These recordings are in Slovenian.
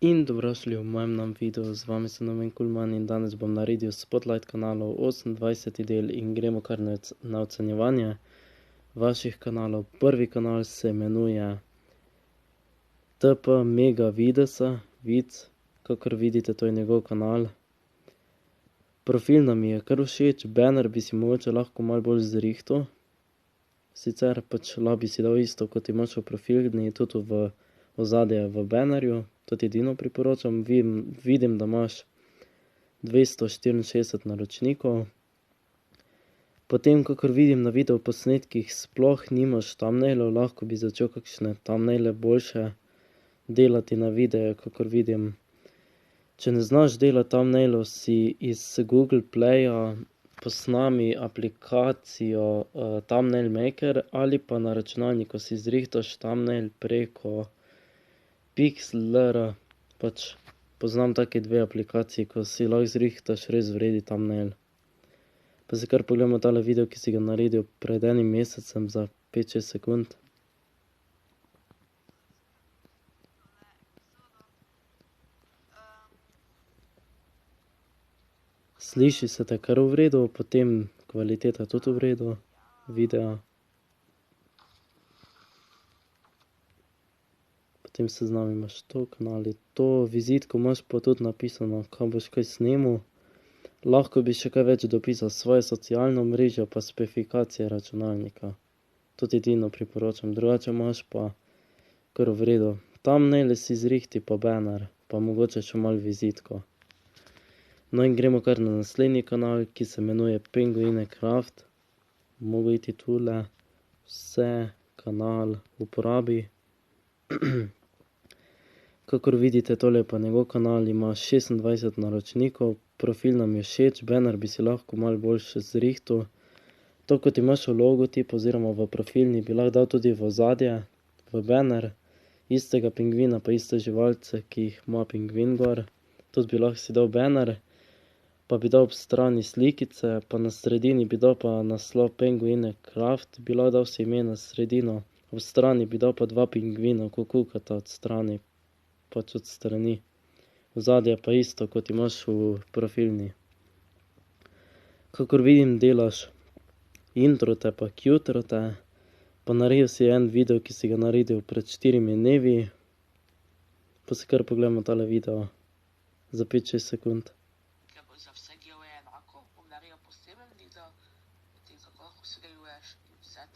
In dobrošli v mojem novem videu, z vami sem Noven Kulman in danes bom naredil Spotlight kanalov 28. del in gremo kar na ocenjevanje vaših kanalov. Prvi kanal se imenuje TP Mega Videsa, kakor vidite, to je njegov kanal. Profil nam je kar všeč, banner bi si mogoče lahko malo bolj zrihtal. Sicer pač lahko bi si dal isto, kot imaš v profilni, tudi v ozadje v bannerju. To ti edino priporočam. Vidim, da imaš 264 naročnikov. Potem, kakor vidim na videoposnetkih, sploh nimaš thumbnailov, lahko bi začel kakšne thumbnaile boljše delati na videe, kakor vidim. Če ne znaš delati thumbnailov, si iz Google Playa posnami aplikacijo Thumbnail Maker ali pa na računalniku si zrihtaš thumbnail preko Pixlr. Pač poznam take dve aplikaciji, ko si lahko zrihtaš res vredi thumbnail. Pa si kar pogledamo tale video, ki si ga naredil pred enim mesecem za 5-6 sekund. Sliši se te kar v redu, potem kvaliteta tudi v redu videa. Potem seznam imaš to, kanali to, vizitko imaš pa tudi napisano, kam boš kaj snemal. Lahko bi še kaj več dopisal, svoje socialno mrežo pa specifikacije računalnika. To ti edino priporočam, drugače imaš pa kar v redu. Thumbnaile si zrihti pa banner, pa mogoče še malo vizitko. No in gremo kar na naslednji kanal, ki se imenuje Penguine Craft. Mogo iti tule, vse, kanal, uporabi. Kakor vidite, tole je pa njegov kanal, ima 26 naročnikov, profil nam je všeč, banner bi si lahko malo boljše zrihtal. To, kot imaš v logotip oziroma v profilni, bi lahko dal tudi v ozadje, v banner, istega pingvina pa iste živalce, ki jih ima pingvin gor. Tudi bi lahko si dal banner, pa bi dal ob strani slikice, pa na sredini bi dal pa naslov Penguine Craft, bi lahko dal si ime na sredino, ob strani bi dal pa dva pingvina, ko kukata od strani, pač od strani. Ozadje pa isto, kot imaš v profilni. Kakor vidim, delaš introte pa cutrote, pa naredil si en video, ki si ga naredil pred 4 dnevi. Pa si kar pogledamo tale video za 5-6 sekund.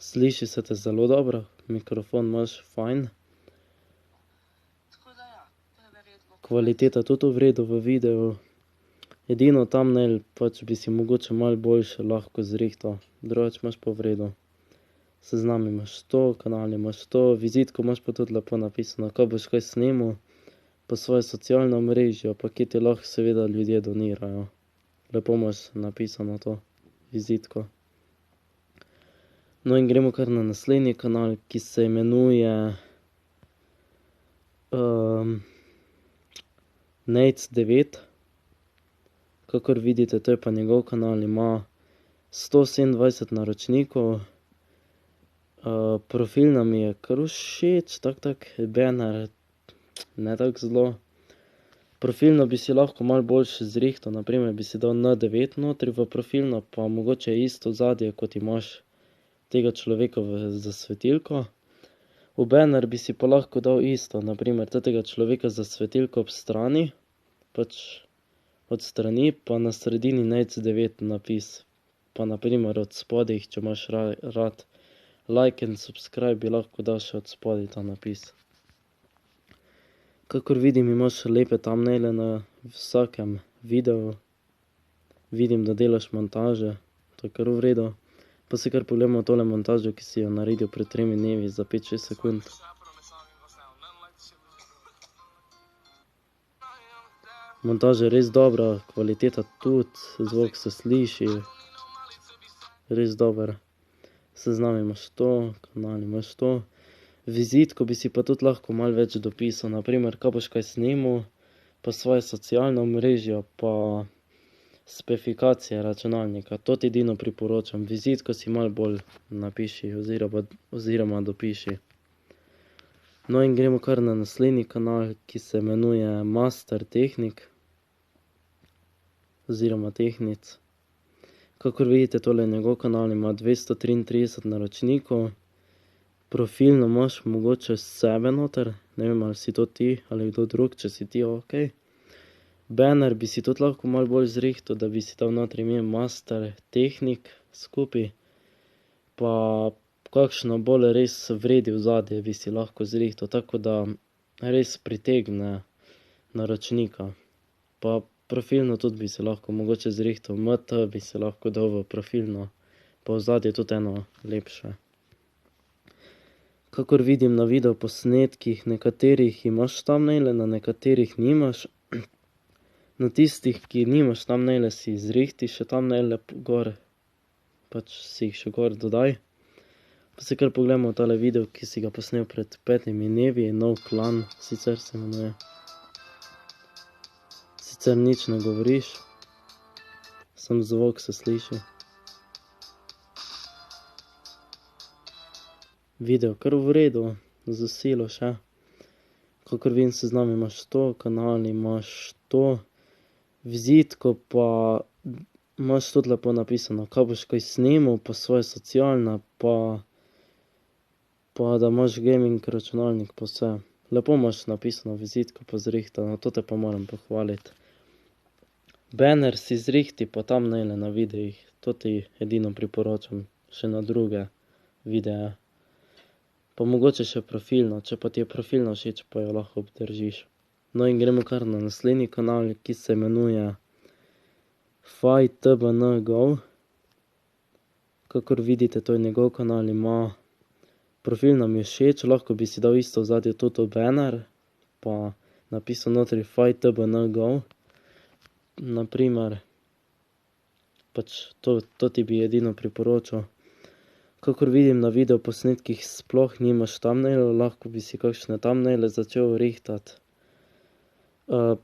Sliši se te zelo dobro, mikrofon imaš fajn. Kvaliteta tudi v redu v videu. Edino thumbnail pač bi si mogoče malo boljše lahko zrihtal, drugače imaš pa v redu. Seznam imaš to, kanal imaš to, vizitko imaš pa tudi lepo napisano, ko boš kaj snemal, pa svoje socialno mrežo, pa kje ti lahko seveda ljudje donirajo. Lepo imaš napisano to, vizitko. No in gremo kar na naslednji kanal, ki se imenuje Nates9. Kakor vidite, to je pa njegov kanal, ima 127 naročnikov. Profil nam je kar všeč, tak banner, ne tako zelo. Profilno bi si lahko malo boljše zrihtal, na primer bi si dal N9 notri v profilno, pa mogoče isto ozadje, kot imaš tega človeka za svetilko. V banner bi si pa lahko dal isto, na primer tega človeka za svetilko ob strani, pač od strani, pa na sredini Nates9 napis. Pa na primer od spodaj, če imaš rad like and subscribe, bi lahko dal še od spodaj ta napis. Kakor vidim, imaš lepe thumbnaile na vsakem videu. Vidim, da delaš montaže, to je kar v redu. Pa si kar pogledamo tole montažo, ki si jo naredil pred 3 dnevi za 5-6 sekund. Montaža je res dobra, kvaliteta tudi, zvok se sliši, res dober. Seznam imaš to, kanal imaš to. Vizitko bi si pa tudi lahko malo več dopisal, na primer, ko boš kaj snemal, pa svoje socialno mrežo, pa specifikacije računalnika, to ti edino priporočam. Vizitko si malo bolj napiši oziroma dopiši. No in gremo kar na naslednji kanal, ki se imenuje Master Tehnik oziroma Tehnic. Kakor vidite, tole njegov kanal ima 233 naročnikov. Profilno imaš mogoče sebe noter, ne vem, ali si to ti ali kdo drug, če si ti, okej. Banner bi si tudi lahko malo bolj zrihtal, da bi si dal noter ime Master Tehnik skupaj. Pa kakšno bolj res vredi ozadje bi si lahko zrihtal, tako da res pritegne naročnika. Pa profilno tudi bi si lahko mogoče zrihtal, MT bi si lahko dal v profilno, pa ozadje tudi eno lepše. Kakor vidim na videoposnetkih, nekaterih imaš thumbnaile, na nekaterih nimaš. Na tistih, ki nimaš thumbnaile, si zrihti še thumbnaile gor, pač si jih še gor dodaj. Pa se kar pogledamo tale video, ki si ga posnel pred 5 dnevi, nov klan, sicer se imenuje. Sicer nič ne govoriš, sam zvok se sliši. Video kar v redu, za silo še. Kakor vidim, seznam imaš to, kanal imaš to, vizitko pa imaš tudi lepo napisano, kaj boš kaj snemal, pa svoje socialne, pa da imaš gaming računalnik, pa vse. Lepo imaš napisano vizitko pa zrihtano, to te pa moram pohvaliti. Banner si zrihti pa thumbnaile na videih, to ti edino priporočam, še na druge videe. Pa mogoče še profilno, če pa ti je profilno všeč, pa jo lahko obdržiš. No in gremo kar na naslednji kanal, ki se imenuje FiTBNGo. Kakor vidite, to je njegov kanal, ima profil nam je všeč, lahko bi si dal isto ozadje tudi banner, pa napisal notri FiTBNGo. Naprimer, pač to ti bi edino priporočal. Kakor vidim na videoposnetkih sploh nimaš thumbnailov, lahko bi si kakšne thumbnaile začel rihtati.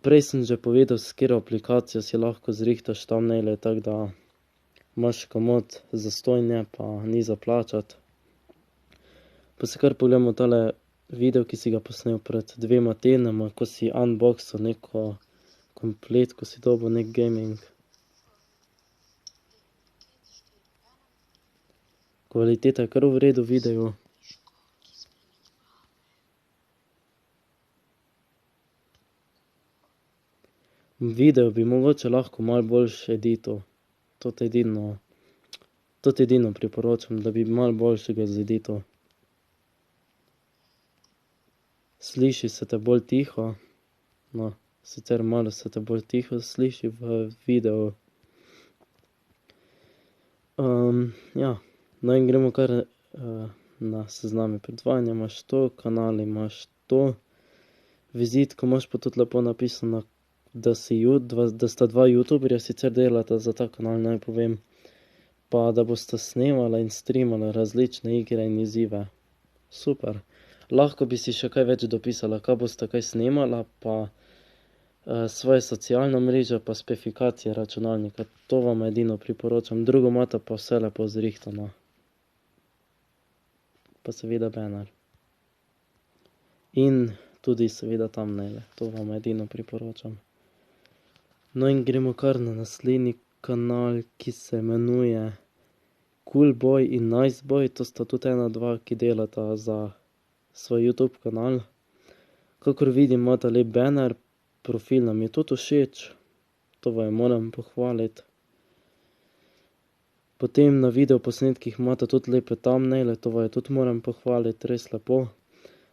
Prej sem že povedal, s katero aplikacijo si lahko zrihtaš thumbnaile, tako da imaš komot zastonj, pa ni za plačati. Pa se kar pogledamo tale video, ki si ga posnel pred 2 tednoma, ko si unboxal neko komplet, ko si dobil nek gaming. Kvaliteta je kar v redu video. Video bi mogoče lahko malo boljše edital. To ti edino priporočam, da bi malo boljšega zedital. Sliši se te bolj tiho. No, sicer malo se te bolj tiho sliši v videu. Ja. No in gremo kar na sezname predvajanja, imaš to, kanal imaš to, vizitko imaš pa tudi lepo napisano, da sta 2 youtuberja sicer delata za ta kanal, naj povem, pa da bosta snemala in streamala različne igre in izzive. Super. Lahko bi si še kaj več dopisala, kaj bosta kaj snemala, pa svoje socialno mrežo, pa specifikacije računalnika. To vam edino priporočam, drugo imata pa vse lepo zrihtano. Pa seveda banner. In tudi seveda thumbnaile, to vam edino priporočam. No in gremo kar na naslednji kanal, ki se imenuje Coolboy in Niceboy, to sta tudi ena dva, ki delata za svoj YouTube kanal. Kakor vidim, imata lep banner, profil nam je tudi všeč, to vam moram pohvaliti. Potem na videoposnetkih imata tudi lepe thumbnaile, to vam tudi moram pohvaliti, res lepo.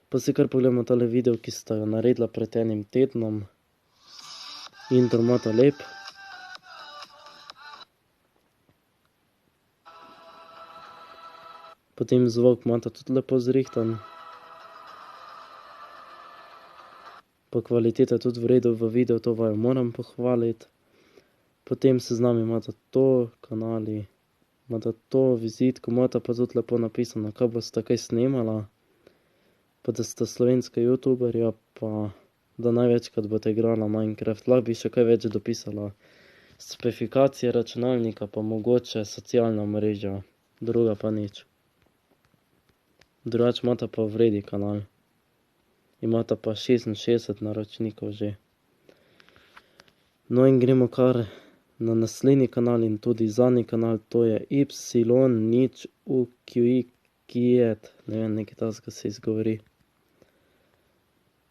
Pa si kar pogledamo tale video, ki sta jo naredila pred 1 tednom. Intro imata lep. Potem zvok imata tudi lepo zrihtan. Pa kvaliteta je tudi v redu v videu, to vam moram pohvaliti. Potem seznam imata to, kanali. Imata to, vizitko, imata pa tudi lepo napisano, kaj bosta kaj snemala. Pa da sta slovenska youtuberja, pa da največkrat bosta igrala Minecraft. Lahko bi še kaj več dopisala. Specifikacije računalnika, pa mogoče socialna mreža, druga pa nič. Drugače imata pa v redu kanal. imata pa 66 naročnikov že. No in gremo kar na naslednji kanal in tudi zadnji kanal, to je Y0UQIQIET, ne vem, nekaj takega se izgovori.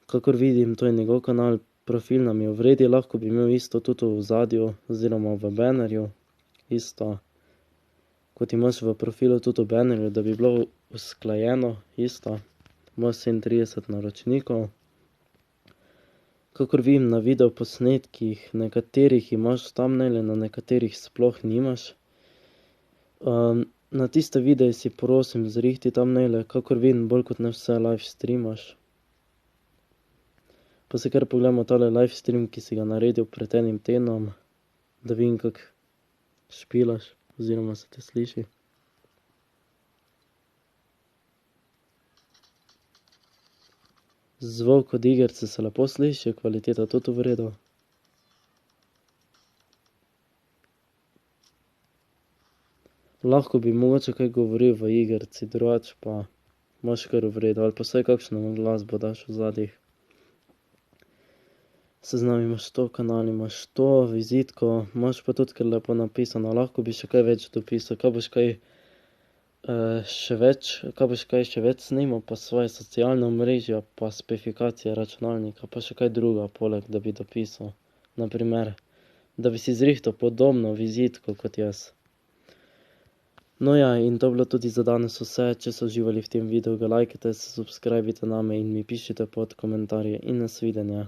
Kakor vidim, to je njegov kanal, profil nam je v redu, lahko bi imel isto tudi v ozadju oziroma v bannerju, isto kot imaš v profilu tudi v bannerju, da bi bilo usklajeno, isto, ima 37 naročnikov. Kakor vidim na videoposnetkih, nekaterih imaš thumbnaile, na nekaterih sploh nimaš. Na tiste videe si prosim zrihti thumbnaile, kakor vidim, bolj kot ne vse live streamaš. Pa se kar pogledamo tale live stream, ki si ga naredil pred enim tednom, da vidim, kako špilaš oziroma se te sliši. Zvok od igrice se lepo sliši, kvaliteta tudi v redu. Lahko bi mogoče kaj govoril v igrici, drugače pa imaš kar v redu, ali pa vsaj kakšno glasbo daš v zadjih. Seznam imaš to, kanal imaš to, vizitko, imaš pa tudi kar lepo napisano, lahko bi še kaj več dopisal, kaj boš kaj še več snimal, pa svoje socialne omrežja, pa specifikacije računalnika, pa še kaj druga poleg, da bi dopisal. Na primer, da bi si zrihtal podobno vizitko kot jaz. No ja, in to bilo tudi za danes vse, če so uživali v tem videu, ga lajkajte, se subscribite name in mi pišite pod komentarje in nasvidenje.